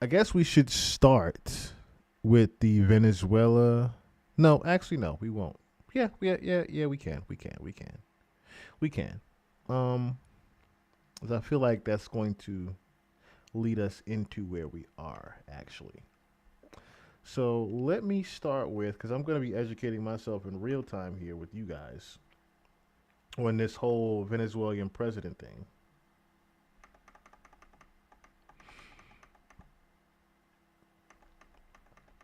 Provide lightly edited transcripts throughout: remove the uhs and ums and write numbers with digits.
I guess we should start with the Venezuela. No, actually, no, we won't. Yeah, we can. 'Cause I feel like that's going to lead us into where we are, actually. So let me start with, because I'm going to be educating myself in real time here with you guys on this whole Venezuelan president thing.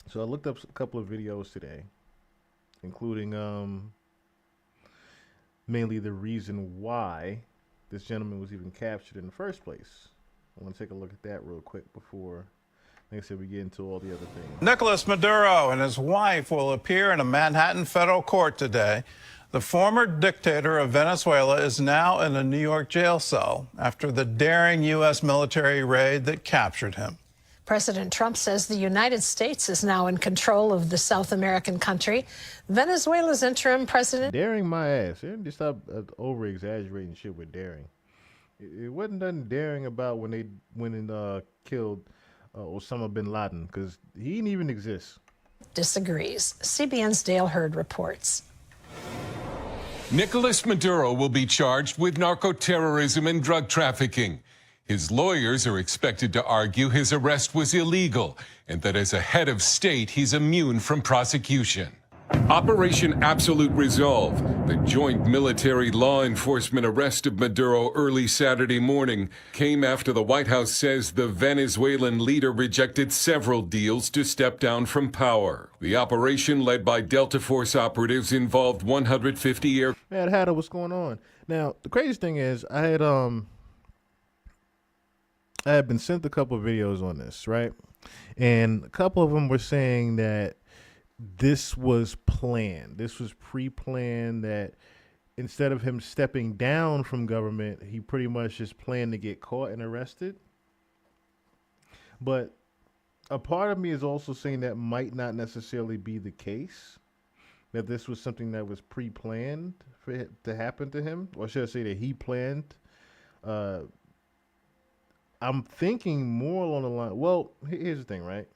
So I looked up a couple of videos today, including mainly the reason why this gentleman was even captured in the first place. I want to take a look at that real quick before, like I said, we get into all the other things. Nicolas Maduro and his wife will appear in a Manhattan federal court today. The former dictator of Venezuela is now in a New York jail cell after the daring U.S. military raid that captured him. President Trump says the United States is now in control of the South American country. Venezuela's interim president... Daring my ass. Just stop over-exaggerating shit with daring. It wasn't nothing daring about when they went and killed Osama bin Laden, because he didn't even exist. ...disagrees. CBN's Dale Hurd reports. Nicolas Maduro will be charged with narco-terrorism and drug trafficking. His lawyers are expected to argue his arrest was illegal and that as a head of state, he's immune from prosecution. Operation Absolute Resolve, the joint military law enforcement arrest of Maduro early Saturday morning, came after the White House says the Venezuelan leader rejected several deals to step down from power. The operation, led by Delta Force operatives, involved 150 air... Man, Hatter, what's going on? Now, the crazy thing is, I had been sent a couple of videos on this, right? And a couple of them were saying that this was planned. This was pre-planned, that instead of him stepping down from government, he pretty much just planned to get caught and arrested. But a part of me is also saying that might not necessarily be the case, that this was something that was pre-planned for it to happen to him, or should I say that he planned. I'm thinking more along the line. Well, here's the thing, right?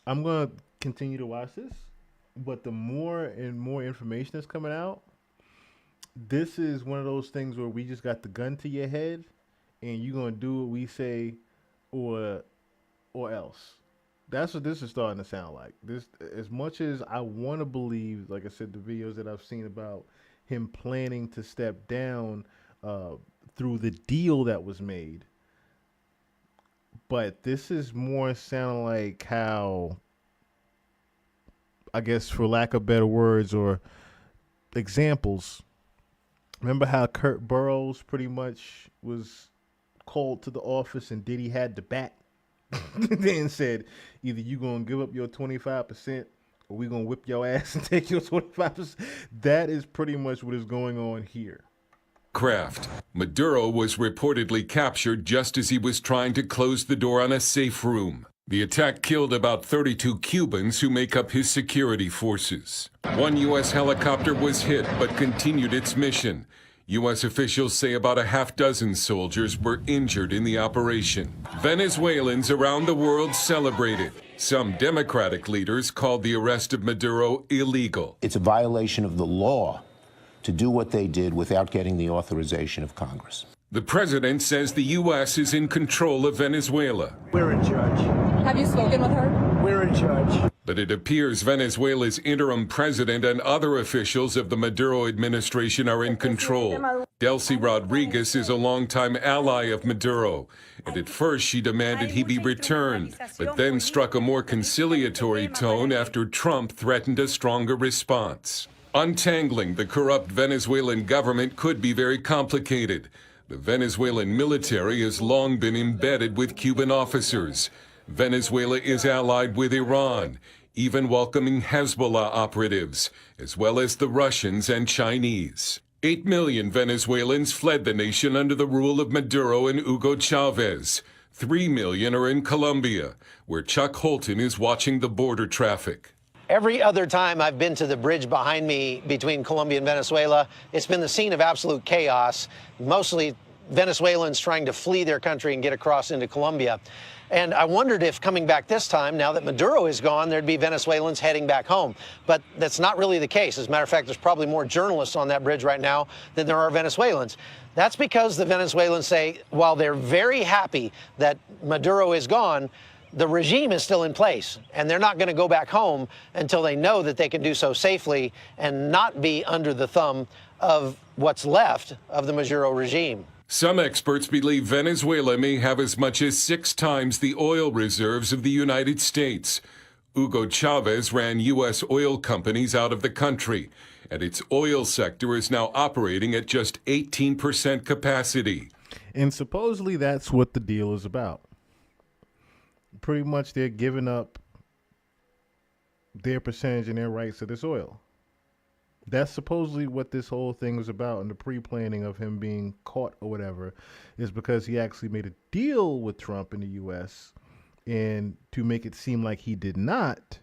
I'm going to continue to watch this, but the more and more information that's coming out, this is one of those things where we just got the gun to your head and you're going to do what we say or else. That's what this is starting to sound like. This, as much as I want to believe, like I said, the videos that I've seen about him planning to step down through the deal that was made, but this is more sounding like how, I guess, for lack of better words or examples, remember how Kurt Burrows pretty much was called to the office and Diddy had the bat and said, either you gonna give up your 25% or we gonna whip your ass and take your 25%. That is pretty much what is going on here. Craft. Maduro was reportedly captured just as he was trying to close the door on a safe room. The attack killed about 32 Cubans who make up his security forces. One U.S. helicopter was hit but continued its mission. U.S. officials say about a half-dozen soldiers were injured in the operation. Venezuelans around the world celebrated. Some Democratic leaders called the arrest of Maduro illegal. It's a violation of the law to do what they did without getting the authorization of Congress. The president says the U.S. is in control of Venezuela. We're in charge. Have you spoken with her? We're in charge. But it appears Venezuela's interim president and other officials of the Maduro administration are in control. Delcy Rodriguez is a longtime ally of Maduro, and at first she demanded he be returned, but then struck a more conciliatory tone after Trump threatened a stronger response. Untangling the corrupt Venezuelan government could be very complicated. The Venezuelan military has long been embedded with Cuban officers. Venezuela is allied with Iran, even welcoming Hezbollah operatives, as well as the Russians and Chinese. 8 million Venezuelans fled the nation under the rule of Maduro and Hugo Chavez. 3 million are in Colombia, where Chuck Holton is watching the border traffic. Every other time I've been to the bridge behind me between Colombia and Venezuela, it's been the scene of absolute chaos, mostly Venezuelans trying to flee their country and get across into Colombia. And I wondered if coming back this time, now that Maduro is gone, there'd be Venezuelans heading back home. But that's not really the case. As a matter of fact, there's probably more journalists on that bridge right now than there are Venezuelans. That's because the Venezuelans say, while they're very happy that Maduro is gone, the regime is still in place, and they're not going to go back home until they know that they can do so safely and not be under the thumb of what's left of the Maduro regime. Some experts believe Venezuela may have as much as 6 times the oil reserves of the United States. Hugo Chavez ran U.S. oil companies out of the country, and its oil sector is now operating at just 18% capacity. And supposedly that's what the deal is about. Pretty much they're giving up their percentage and their rights to this oil. That's supposedly what this whole thing was about, and the pre-planning of him being caught or whatever is because he actually made a deal with Trump in the U.S., and to make it seem like he did not,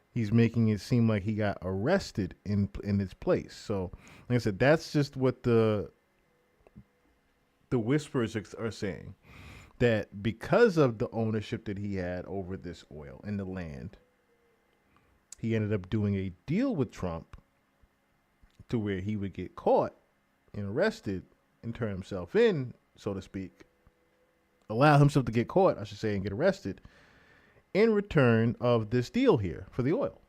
he's making it seem like he got arrested in its place. So, like I said, that's just what the whispers are saying, that because of the ownership that he had over this oil and the land, he ended up doing a deal with Trump to where he would get caught and arrested and turn himself in, so to speak, allow himself to get caught, I should say, and get arrested in return of this deal here for the oil.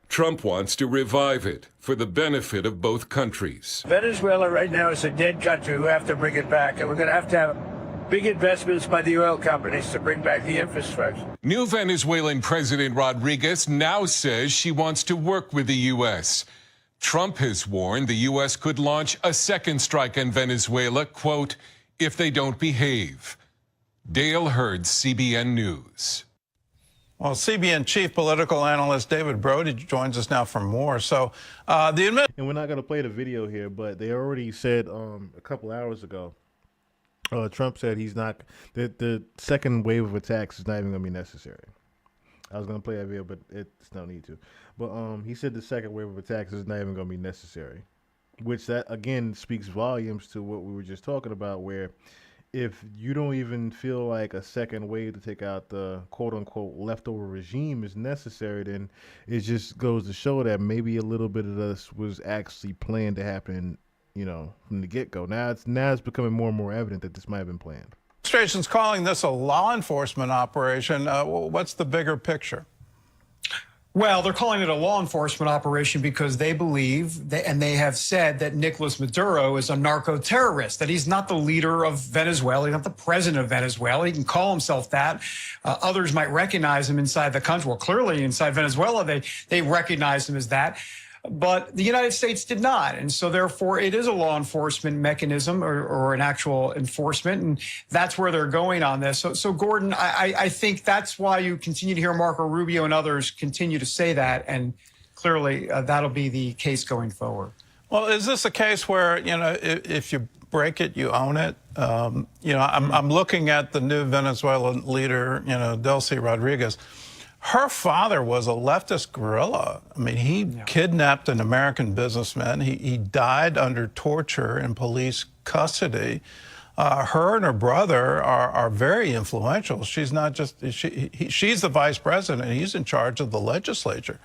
Trump wants to revive it for the benefit of both countries. Venezuela right now is a dead country. We have to bring it back, and we're going to have big investments by the oil companies to bring back the infrastructure. New Venezuelan President Rodriguez now says she wants to work with the U.S. Trump has warned the U.S. could launch a second strike on Venezuela, quote, if they don't behave. Dale Hurd, CBN News. Well, CBN chief political analyst David Brody joins us now for more. So and we're not going to play the video here, but they already said a couple hours ago, Trump said he's not, that the second wave of attacks is not even going to be necessary. I was going to play that video, but it's no need to. But he said the second wave of attacks is not even going to be necessary, which that, again, speaks volumes to what we were just talking about, where if you don't even feel like a second wave to take out the quote-unquote leftover regime is necessary, then it just goes to show that maybe a little bit of this was actually planned to happen, you know, from the get-go. Now it's becoming more and more evident that this might have been planned. Administration's calling this a law enforcement operation. What's the bigger picture? Well, they're calling it a law enforcement operation because they believe, and they have said, that Nicolas Maduro is a narco-terrorist, that he's not the leader of Venezuela, he's not the president of Venezuela. He can call himself that. Others might recognize him inside the country. Well, clearly inside Venezuela, they recognize him as that. But the United States did not. And so, therefore, it is a law enforcement mechanism or an actual enforcement. And that's where they're going on this. So Gordon, I think that's why you continue to hear Marco Rubio and others continue to say that. And clearly, that'll be the case going forward. Well, is this a case where, you know, if you break it, you own it? You know, I'm looking at the new Venezuelan leader, you know, Delcy Rodriguez. Her father was a leftist guerrilla. I mean, he kidnapped an American businessman. He died under torture in police custody. Her and her brother are very influential. She's not just, she's the vice president. He's in charge of the legislature.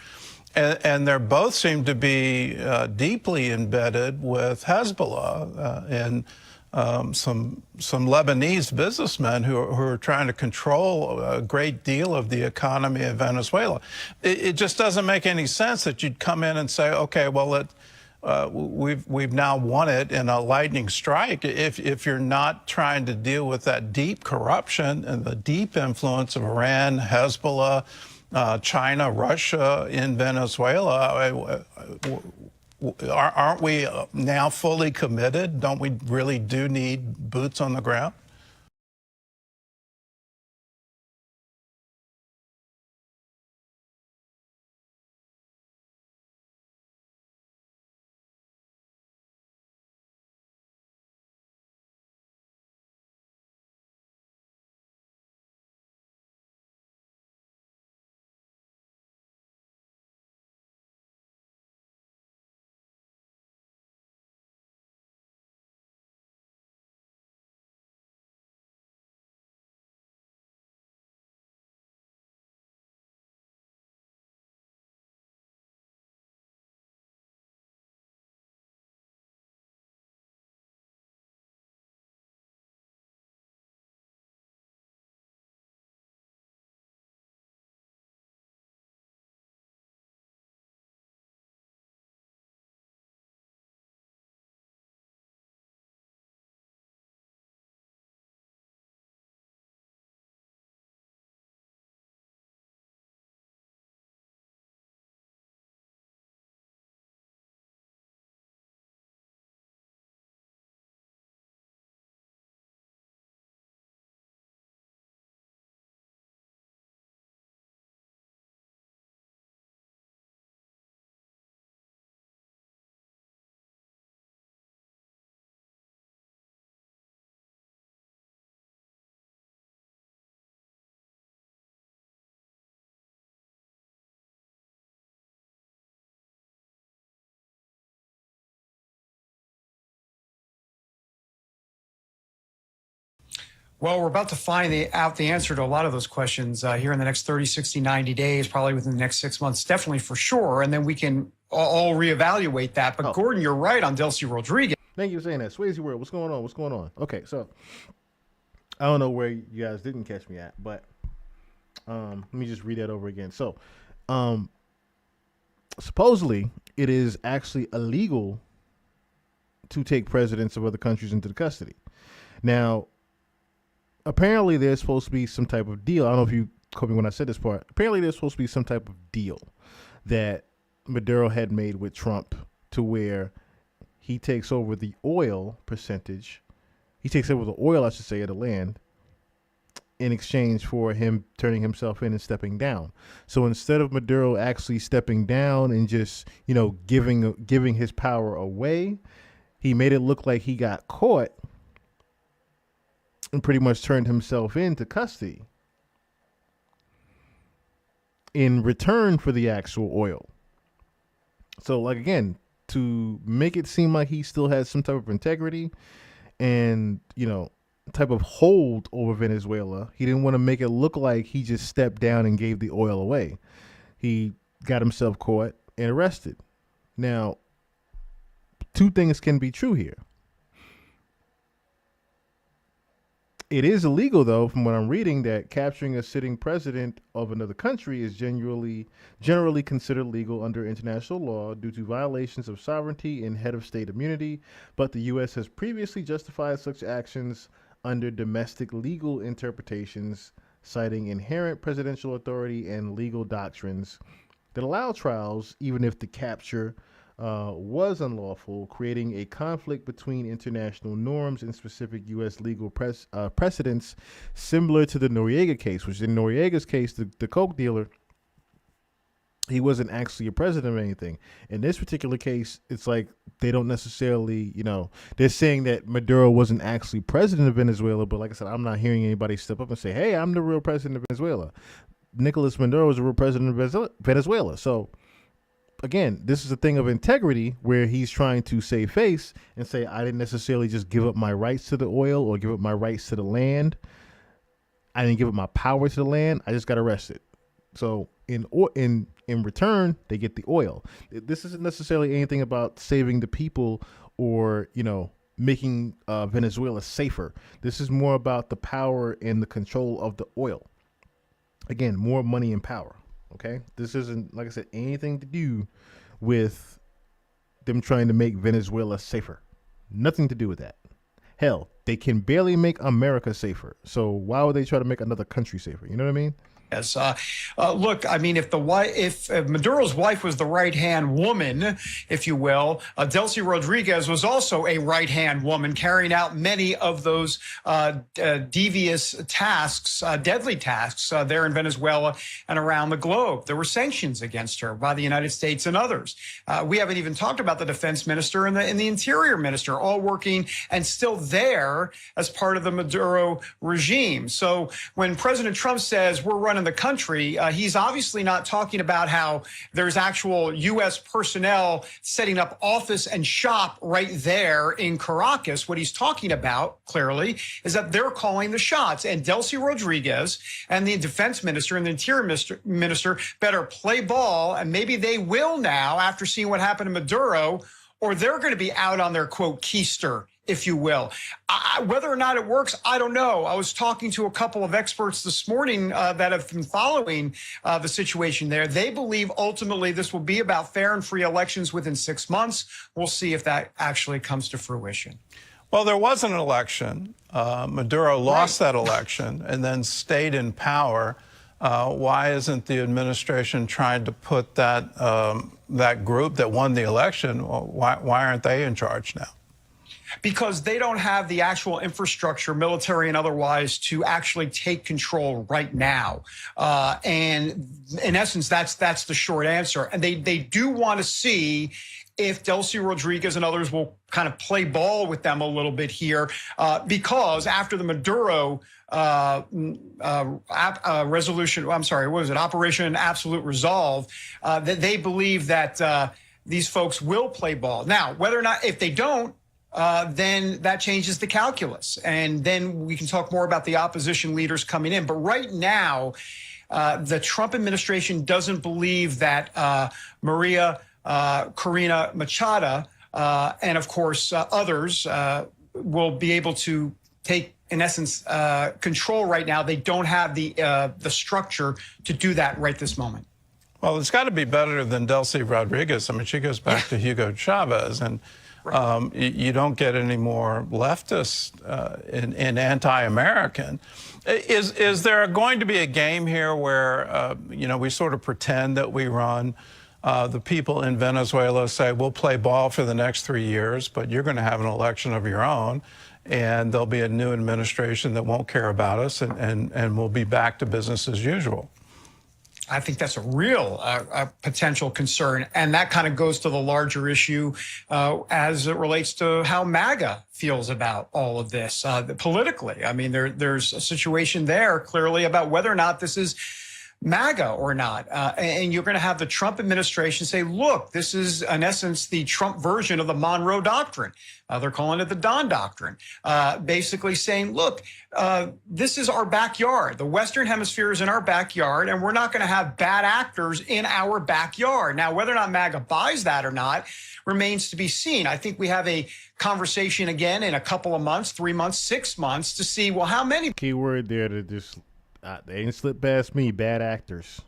And they both seem to be deeply embedded with Hezbollah and some Lebanese businessmen who are trying to control a great deal of the economy of Venezuela. It just doesn't make any sense that you'd come in and say, okay, well, we've now won it in a lightning strike if you're not trying to deal with that deep corruption and the deep influence of Iran, Hezbollah, China, Russia in Venezuela. Aren't we now fully committed? Don't we really do need boots on the ground? Well, we're about to find out the answer to a lot of those questions here in the next 30, 60, 90 days, probably within the next 6 months, definitely for sure. And then we can all reevaluate that. But Gordon, you're right on Delcy Rodriguez. Thank you for saying that. Swayze World, what's going on? What's going on? Okay, so I don't know where you guys didn't catch me at, but let me just read that over again. So supposedly it is actually illegal to take presidents of other countries into custody. Now, apparently there's supposed to be some type of deal. I don't know if you caught me when I said this part. Apparently there's supposed to be some type of deal that Maduro had made with Trump to where he takes over the oil percentage. He takes over the oil, I should say, of the land in exchange for him turning himself in and stepping down. So instead of Maduro actually stepping down and just, giving his power away, he made it look like he got caught and pretty much turned himself into custody in return for the actual oil. So, like, again, to make it seem like he still has some type of integrity and, type of hold over Venezuela, he didn't want to make it look like he just stepped down and gave the oil away. He got himself caught and arrested. Now, two things can be true here. It is illegal, though, from what I'm reading, that capturing a sitting president of another country is generally considered legal under international law due to violations of sovereignty and head of state immunity. But the U.S. has previously justified such actions under domestic legal interpretations, citing inherent presidential authority and legal doctrines that allow trials even if the capture was unlawful, creating a conflict between international norms and specific U.S. legal precedents, similar to the Noriega case, which in Noriega's case, the coke dealer, he wasn't actually a president of anything. In this particular case, it's like they don't necessarily, they're saying that Maduro wasn't actually president of Venezuela, but like I said, I'm not hearing anybody step up and say, hey, I'm the real president of Venezuela. Nicolas Maduro is the real president of Venezuela. So, again, this is a thing of integrity where he's trying to save face and say, I didn't necessarily just give up my rights to the oil or give up my rights to the land. I didn't give up my power to the land. I just got arrested. So in return, they get the oil. This isn't necessarily anything about saving the people or, making Venezuela safer. This is more about the power and the control of the oil. Again, more money and power. Okay, this isn't, like I said, anything to do with them trying to make Venezuela safer. Nothing to do with that. Hell, they can barely make America safer. So why would they try to make another country safer? You know what I mean? Yes. Look, I mean, if Maduro's wife was the right-hand woman, if you will, Delcy Rodriguez was also a right-hand woman carrying out many of those devious tasks, deadly tasks there in Venezuela and around the globe. There were sanctions against her by the United States and others. We haven't even talked about the defense minister and the interior minister, all working and still there as part of the Maduro regime. So when President Trump says we're running the country, he's obviously not talking about how there's actual U.S. personnel setting up office and shop right there in Caracas. What he's talking about, clearly, is that they're calling the shots. And Delcy Rodriguez and the defense minister and the interior minister better play ball, and maybe they will now after seeing what happened to Maduro, or they're going to be out on their, quote, keister, if you will. Whether or not it works, I don't know. I was talking to a couple of experts this morning that have been following the situation there. They believe ultimately this will be about fair and free elections within 6 months. We'll see if that actually comes to fruition. Well, there was an election. Maduro lost that election and then stayed in power. Why isn't the administration trying to put that that group that won the election, why aren't they in charge now? Because they don't have the actual infrastructure, military and otherwise, to actually take control right now. And in essence, that's the short answer. And they do want to see if Delcy Rodriguez and others will kind of play ball with them a little bit here, because after the Maduro resolution, I'm sorry, what was it, Operation Absolute Resolve, that they believe that these folks will play ball. Now, whether or not, if they don't, then that changes the calculus. And then we can talk more about the opposition leaders coming in. But right now, the Trump administration doesn't believe that Maria Corina Machado and, of course, others will be able to take, in essence, control right now. They don't have the structure to do that right this moment. Well, it's got to be better than Delcy Rodriguez. I mean, she goes back to Hugo Chavez, and you don't get any more leftists in anti-American. Is there going to be a game here where, we sort of pretend that we run? The people in Venezuela say, we'll play ball for the next 3 years, but you're going to have an election of your own, and there'll be a new administration that won't care about us, and we'll be back to business as usual. I think that's a real potential concern. And that kind of goes to the larger issue as it relates to how MAGA feels about all of this politically. I mean, there's a situation there clearly about whether or not this is MAGA or not. And you're going to have the Trump administration say, look, this is, in essence, the Trump version of the Monroe Doctrine. They're calling it the Don Doctrine, basically saying, look, this is our backyard. The Western Hemisphere is in our backyard, and we're not going to have bad actors in our backyard. Now, whether or not MAGA buys that or not remains to be seen. I think we have a conversation again in a couple of months, 3 months, 6 months to see, well, how many Key word there to just, they ain't slip past me, bad actors.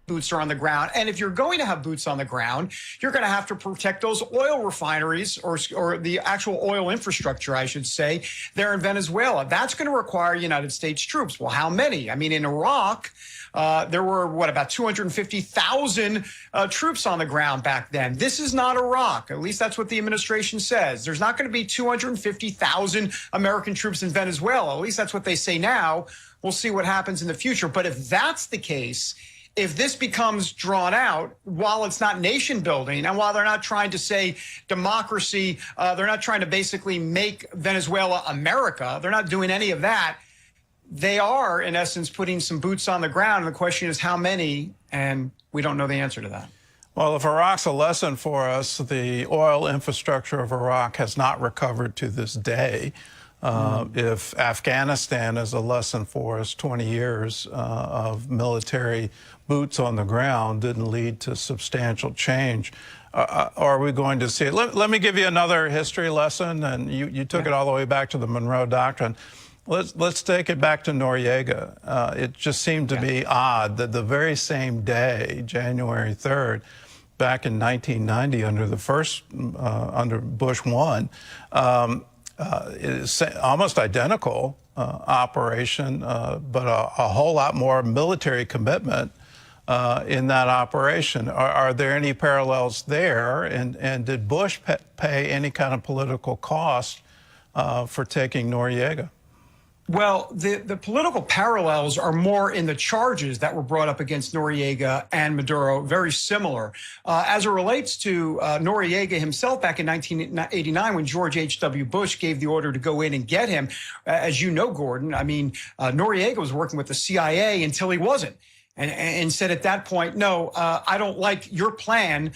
boots are on the ground. And if you're going to have boots on the ground, you're going to have to protect those oil refineries or the actual oil infrastructure, I should say, there in Venezuela. That's going to require United States troops. Well, how many? I mean, in Iraq, there were, about 250,000 troops on the ground back then. This is not Iraq. At least that's what the administration says. There's not going to be 250,000 American troops in Venezuela. At least that's what they say now. We'll see what happens in the future. But if that's the case, if this becomes drawn out, while it's not nation building and while they're not trying to say democracy, they're not trying to basically make Venezuela America. They're not doing any of that. They are, in essence, putting some boots on the ground. And the question is how many? And we don't know the answer to that. Well, if Iraq's a lesson for us, the oil infrastructure of Iraq has not recovered to this day. If Afghanistan is a lesson for us, 20 years of military boots on the ground didn't lead to substantial change. Are we going to see it? Let me give you another history lesson, and you took it all the way back to the Monroe Doctrine. Let's take it back to Noriega. It just seemed to be odd that the very same day, January 3rd, back in 1990, under Bush 1, it's almost identical operation, but a whole lot more military commitment in that operation. Are there any parallels there? And did Bush pay any kind of political cost for taking Noriega? Well, the political parallels are more in the charges that were brought up against Noriega and Maduro, very similar. As it relates to Noriega himself back in 1989, when George H.W. Bush gave the order to go in and get him, as you know, Gordon, I mean, Noriega was working with the CIA until he wasn't. And said at that point, no, I don't like your plan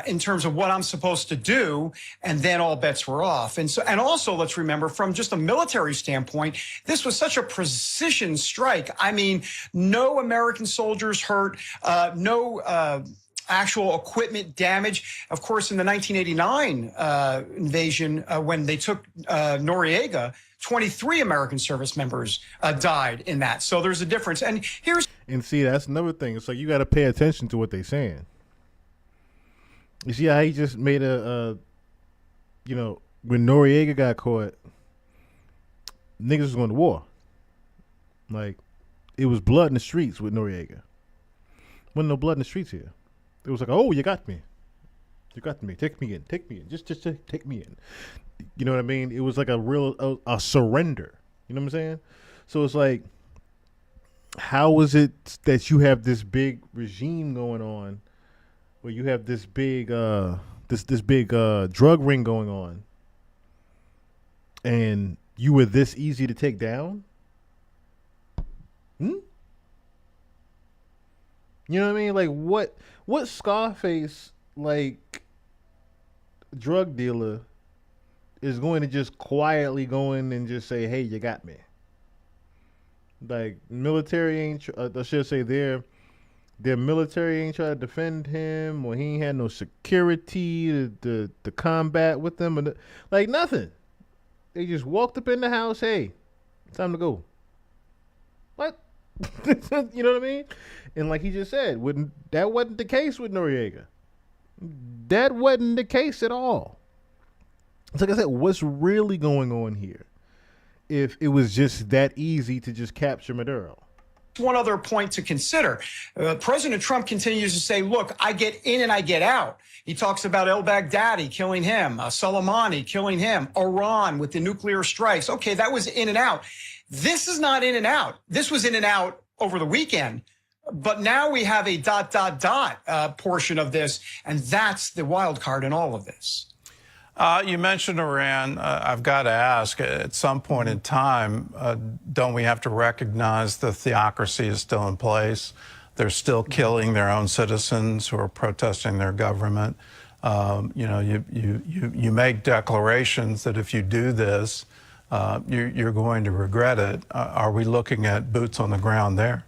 in terms of what I'm supposed to do. And then all bets were off. And also, let's remember, from just a military standpoint, this was such a precision strike. I mean, no American soldiers hurt, no actual equipment damage. Of course, in the 1989 invasion, when they took Noriega, 23 American service members died in that. So there's a difference. And see, that's another thing. It's like you got to pay attention to what they're saying. You see how he just made when Noriega got caught, niggas was going to war. Like, it was blood in the streets with Noriega. Wasn't no blood in the streets here. It was like, oh, you got me. You got me. Take me in. Take me in. Just take me in. You know what I mean? It was like a real a surrender. You know what I'm saying? So it's like, how is it that you have this big regime going on, where you have this big this big drug ring going on, and you were this easy to take down? You know what I mean? Like, what Scarface, like, drug dealer is going to just quietly go in and just say, "Hey, you got me." Like military ain't. I should say their military ain't trying to defend him, or he ain't had no security to combat with them, and like nothing. They just walked up in the house. Hey, time to go. What? You know what I mean? And like he just said, that wasn't the case with Noriega. That wasn't the case at all. It's like I said, what's really going on here? If it was just that easy to just capture Maduro. One other point to consider. President Trump continues to say, look, I get in and I get out. He talks about el-Baghdadi killing him, Soleimani killing him, Iran with the nuclear strikes. Okay, that was in and out. This is not in and out. This was in and out over the weekend. But now we have a ... portion of this, and that's the wild card in all of this. You mentioned Iran. I've got to ask, at some point in time, don't we have to recognize the theocracy is still in place? They're still killing their own citizens who are protesting their government. You know, you make declarations that if you do this, you're going to regret it. Are we looking at boots on the ground there?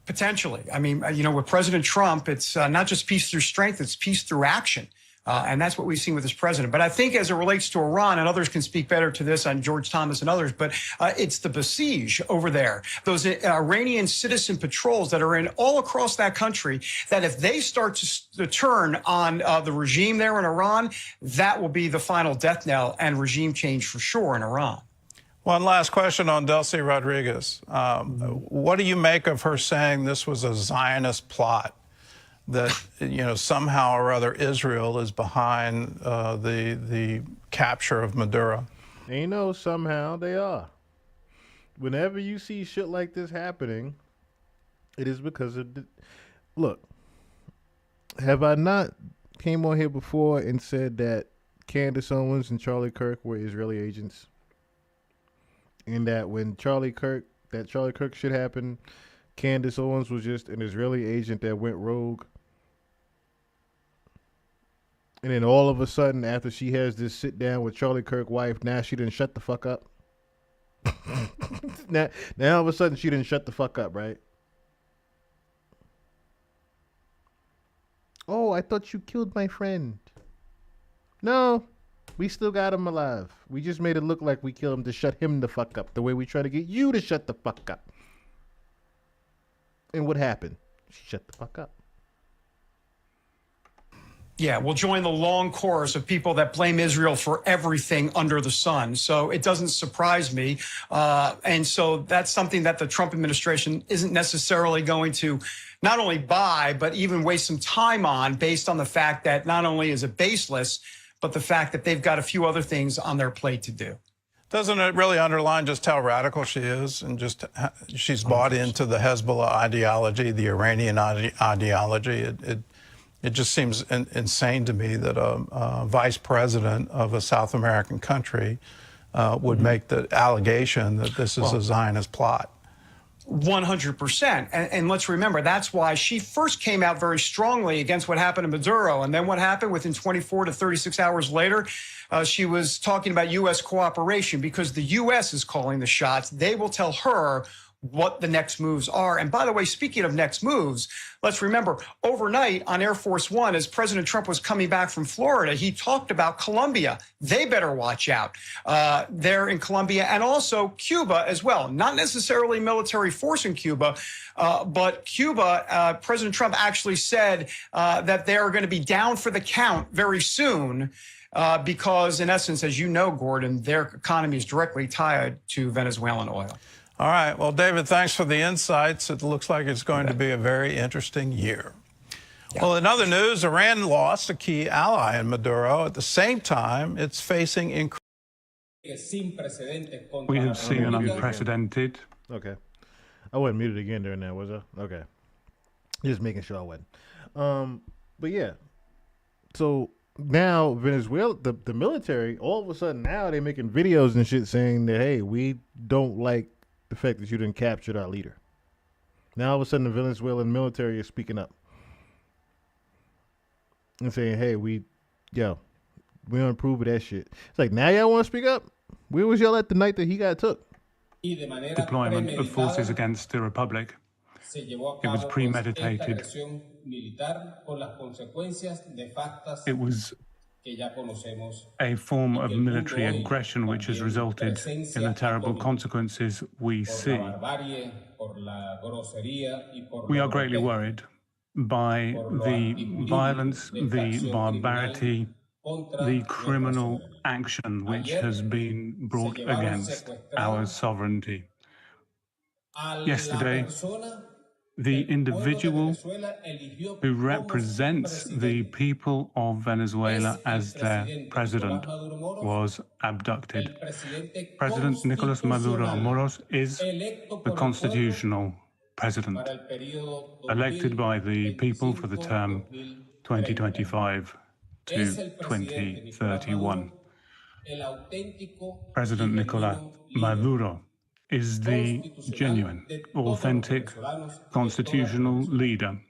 Potentially. I mean, you know, with President Trump, it's not just peace through strength, it's peace through action. And that's what we've seen with this president. But I think as it relates to Iran, and others can speak better to this on George Thomas and others, but it's the besiege over there, those Iranian citizen patrols that are in all across that country, that if they start to turn on the regime there in Iran, that will be the final death knell and regime change for sure in Iran. One last question on Delcy Rodriguez. What do you make of her saying this was a Zionist plot? That, you know, somehow or other Israel is behind the capture of Maduro? Ain't no somehow, they are. Whenever you see shit like this happening, it is because of look, have I not came on here before and said that Candace Owens and Charlie Kirk were Israeli agents? And that when Charlie Kirk shit happened, Candace Owens was just an Israeli agent that went rogue. And then all of a sudden, after she has this sit down with Charlie Kirk's wife, now she didn't shut the fuck up. now all of a sudden she didn't shut the fuck up, right? Oh, I thought you killed my friend. No, we still got him alive. We just made it look like we killed him to shut him the fuck up, the way we try to get you to shut the fuck up. And what happened? She shut the fuck up. Yeah, we'll join the long chorus of people that blame Israel for everything under the sun. So it doesn't surprise me. And so that's something that the Trump administration isn't necessarily going to not only buy, but even waste some time on, based on the fact that not only is it baseless, but the fact that they've got a few other things on their plate to do. Doesn't it really underline just how radical she is, and just she's bought into the Hezbollah ideology, the Iranian ideology? It just seems insane to me that a vice president of a South American country would make the allegation that this is a Zionist plot. 100%. And let's remember, that's why she first came out very strongly against what happened to Maduro. And then what happened within 24 to 36 hours later, she was talking about U.S. cooperation, because the U.S. is calling the shots. They will tell her what the next moves are. And by the way, speaking of next moves, let's remember, overnight on Air Force One, as President Trump was coming back from Florida, he talked about Colombia. They better watch out there in Colombia, and also Cuba as well. Not necessarily military force in Cuba, but Cuba, President Trump actually said that they are going to be down for the count very soon. Because in essence, as you know, Gordon, their economy is directly tied to Venezuelan oil. All right. Well, David, thanks for the insights. It looks like it's going to be a very interesting year. Yeah. Well, in other news, Iran lost a key ally in Maduro. At the same time, it's facing We have seen an unprecedented. Okay. I wasn't muted again during that, was I? Okay. Just making sure I wasn't. But yeah. So now Venezuela, the military, all of a sudden now they're making videos and shit saying that, hey, we don't like the fact that you didn't capture our leader. Now all of a sudden the Venezuelan military is speaking up and saying, hey, we We don't approve of that shit. It's like, now y'all want to speak up? Where was y'all at the night that he got took? Deployment of forces against the Republic. It was premeditated. It was a form of military aggression which has resulted in the terrible consequences we see. We are greatly worried by the violence, the barbarity, the criminal action which has been brought against our sovereignty. Yesterday, the individual who represents the people of Venezuela as their president was abducted. President Nicolas Maduro Moros is the constitutional president, elected by the people for the term 2025 to 2031. President Nicolas Maduro is the genuine, authentic, constitutional leader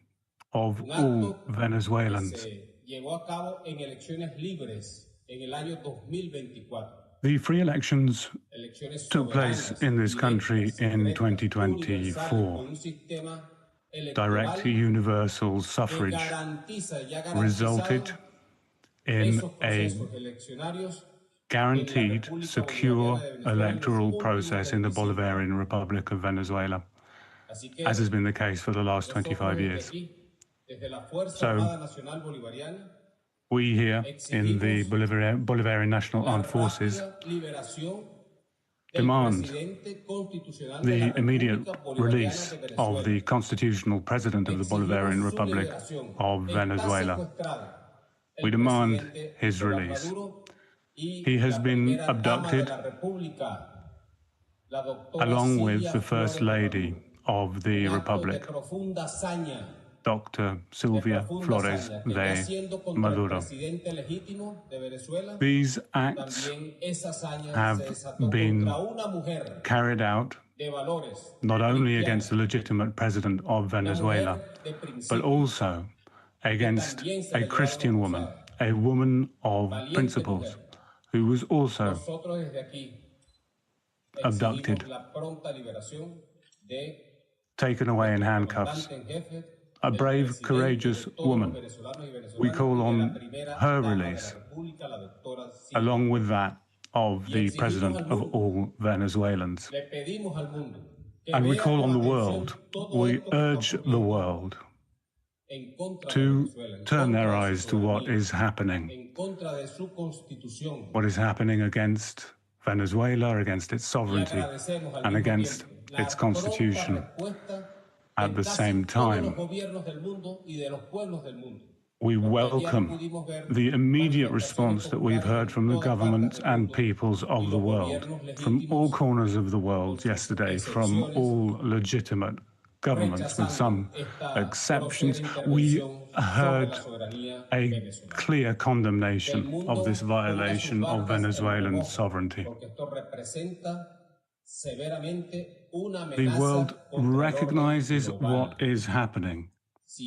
of all Venezuelans. The free elections took place in this country in 2024. Direct universal suffrage resulted in a guaranteed, secure electoral process in the Bolivarian Republic of Venezuela, as has been the case for the last 25 years. So, we here in the Bolivarian National Armed Forces demand the immediate release of the constitutional president of the Bolivarian Republic of Venezuela. We demand his release. He has been abducted along with the First Lady of the Republic, Dr. Silvia Flores de Maduro. These acts have been carried out not only against the legitimate president of Venezuela, but also against a Christian woman, a woman of principles, who was also abducted, taken away in handcuffs. A brave, courageous woman. We call on her release, along with that of the president of all Venezuelans. And we call on the world, we urge the world to turn their eyes to what is happening against Venezuela, against its sovereignty, and against its constitution. At the same time, we welcome the immediate response that we've heard from the governments and peoples of the world, from all corners of the world yesterday, from all legitimate governments, with some exceptions. We heard a clear condemnation of this violation of Venezuelan sovereignty. The world recognizes what is happening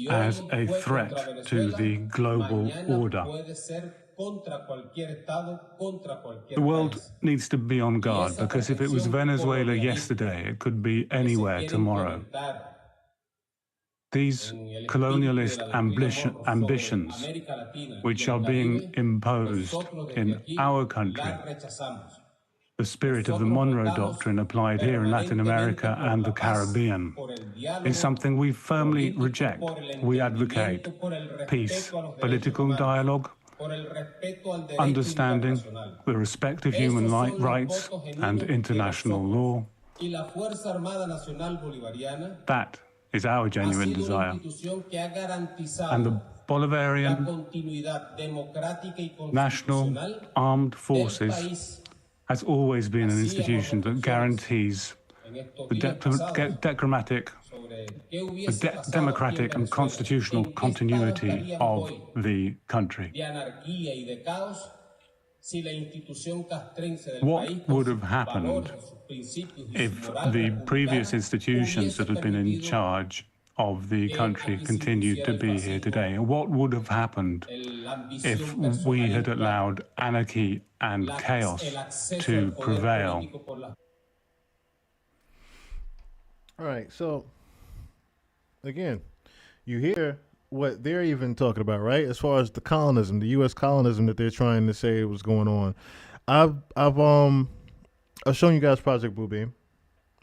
as a threat to the global order. The world needs to be on guard, because if it was Venezuela yesterday, it could be anywhere tomorrow. These colonialist ambitions, which are being imposed in our country, the spirit of the Monroe Doctrine applied here in Latin America and the Caribbean, is something we firmly reject. We advocate peace, political dialogue, understanding, the respect of human rights and international law. That is our genuine desire. And the Bolivarian National Armed Forces has always been an institution that guarantees the democratic and constitutional continuity of the country. What would have happened if the previous institutions that had been in charge of the country continued to be here today. What would have happened if we had allowed anarchy and chaos to prevail? All right, so again, you hear what they're even talking about, right? As far as the colonism, the U.S. colonism that they're trying to say was going on. I've shown you guys Project Bluebeam,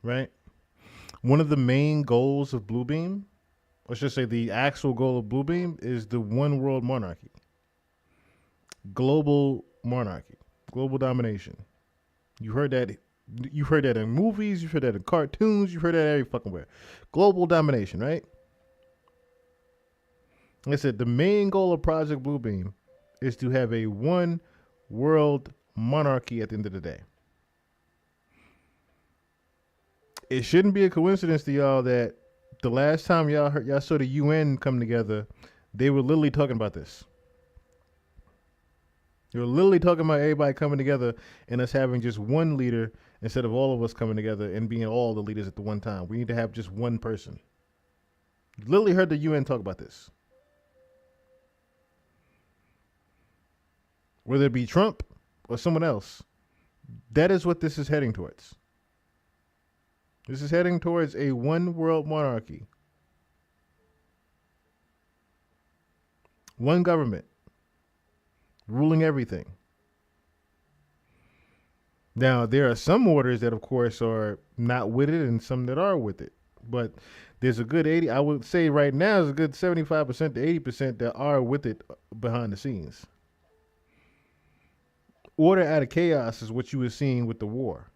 right? One of the main goals of Bluebeam, or should I say the actual goal of Bluebeam, is the one world monarchy. Global monarchy. Global domination. You heard that in movies, you've heard that in cartoons, you've heard that every fucking where. Global domination, right? Like I said, the main goal of Project Bluebeam is to have a one world monarchy at the end of the day. It shouldn't be a coincidence to y'all that the last time y'all saw the UN come together, they were literally talking about this. They were literally talking about everybody coming together and us having just one leader instead of all of us coming together and being all the leaders at the one time. We need to have just one person. Literally heard the UN talk about this. Whether it be Trump or someone else, that is what this is heading towards. This is heading towards a one world monarchy. One government ruling everything. Now, there are some orders that, of course, are not with it and some that are with it. But there's a good 80, I would say right now, there's a good 75% to 80% that are with it behind the scenes. Order out of chaos is what you were seeing with the war.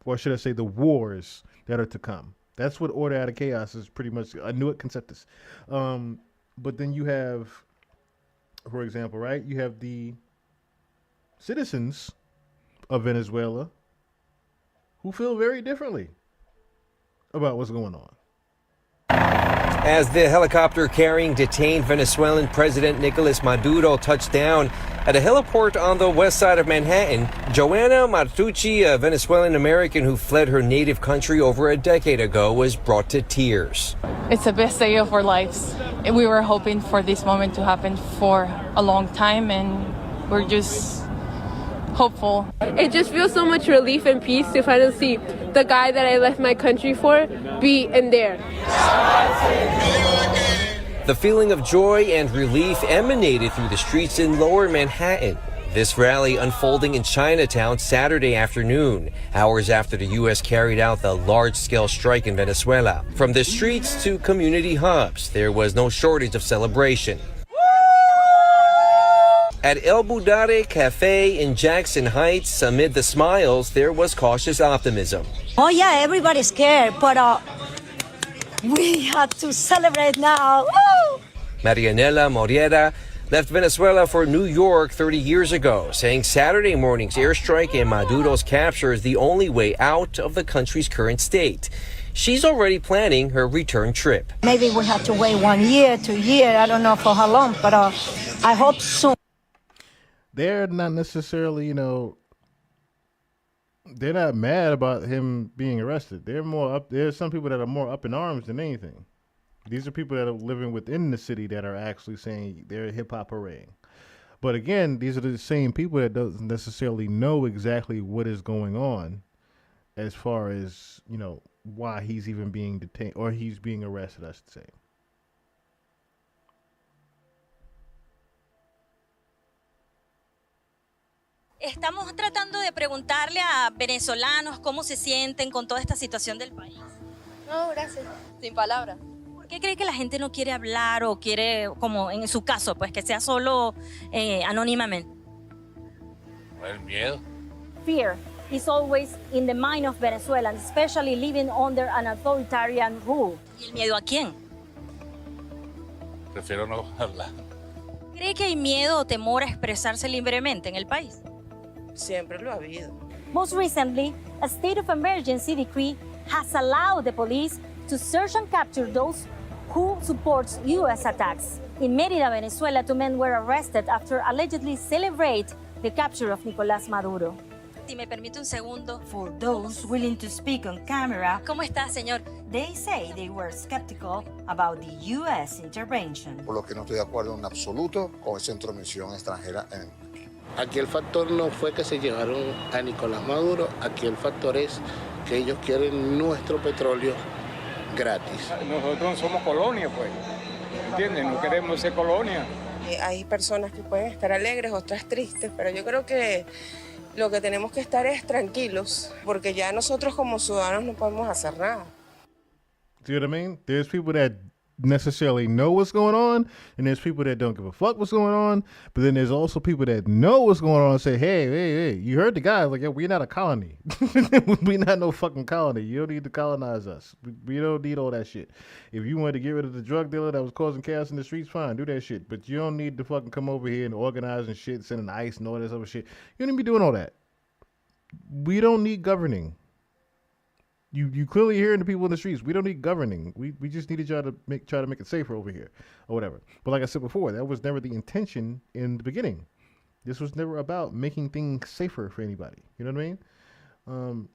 Or should I say the wars that are to come. That's what order out of chaos is pretty much. I knew it, conceptus. But then you have, for example, right? You have the citizens of Venezuela who feel very differently about what's going on. As the helicopter carrying detained Venezuelan President Nicolas Maduro touched down at a heliport on the west side of Manhattan, Joanna Martucci, a Venezuelan American who fled her native country over a decade ago, was brought to tears. It's the best day of our lives. We were hoping for this moment to happen for a long time, and we're just hopeful. It just feels so much relief and peace to finally see the guy that I left my country for be in there. The feeling of joy and relief emanated through the streets in lower Manhattan. This rally unfolding in Chinatown Saturday afternoon, hours after the U.S. carried out the large-scale strike in Venezuela. From the streets to community hubs, there was no shortage of celebration. At El Budare Cafe in Jackson Heights, amid the smiles, there was cautious optimism. Oh yeah, everybody's scared, but we have to celebrate now. Woo! Marianela Moriera left Venezuela for New York 30 years ago, saying Saturday morning's airstrike and Maduro's capture is the only way out of the country's current state. She's already planning her return trip. Maybe we have to wait 1 year, 2 years, I don't know for how long, but I hope soon. They're not necessarily, they're not mad about him being arrested. They're more up. There's some people that are more up in arms than anything. These are people that are living within the city that are actually saying they're hip hop hooraying. But again, these are the same people that doesn't necessarily know exactly what is going on as far as, why he's even being detained or he's being arrested, I should say. Estamos tratando de preguntarle a venezolanos cómo se sienten con toda esta situación del país. No, gracias. Sin palabras. ¿Por qué cree que la gente no quiere hablar o quiere, como en su caso, pues que sea solo anónimamente? El miedo. Fear is always in the mind of Venezuelans, especially living under an authoritarian rule. ¿Y el miedo a quién? Prefiero no hablar. ¿Cree que hay miedo o temor a expresarse libremente en el país? Siempre lo ha habido. Most recently, a state of emergency decree has allowed the police to search and capture those who support U.S. attacks. In Mérida, Venezuela, 2 men were arrested after allegedly celebrate the capture of Nicolás Maduro. Si me permite un segundo. For those willing to speak on camera, ¿Cómo está, señor? they say they were skeptical about the U.S. intervention. Por lo que no estoy de acuerdo en absoluto con esa intromisión extranjera en Aquí el factor no fue que se llevaron a Nicolás Maduro, aquí el factor es que ellos quieren nuestro petróleo gratis. Nosotros somos colonia, pues, ¿entienden? No queremos ser colonia. Hay personas que pueden estar alegres, otras tristes, pero yo creo que lo que tenemos que estar es tranquilos, porque ya nosotros como ciudadanos no podemos hacer nada. See what I mean? There's people that necessarily know what's going on, and there's people that don't give a fuck what's going on, but then there's also people that know what's going on and say, hey, you heard the guy, like, yo, we're not a colony. We're not no fucking colony. You don't need to colonize us. We don't need all that shit. If you wanted to get rid of the drug dealer that was causing chaos in the streets, fine, do that shit, but you don't need to fucking come over here and organize and shit, sending ICE and all this other shit. You don't need to be doing all that. We don't need governing. You clearly hearing the people in the streets. We don't need governing. We just need to try to make it safer over here or whatever. But like I said before, that was never the intention in the beginning. This was never about making things safer for anybody. You know what I mean?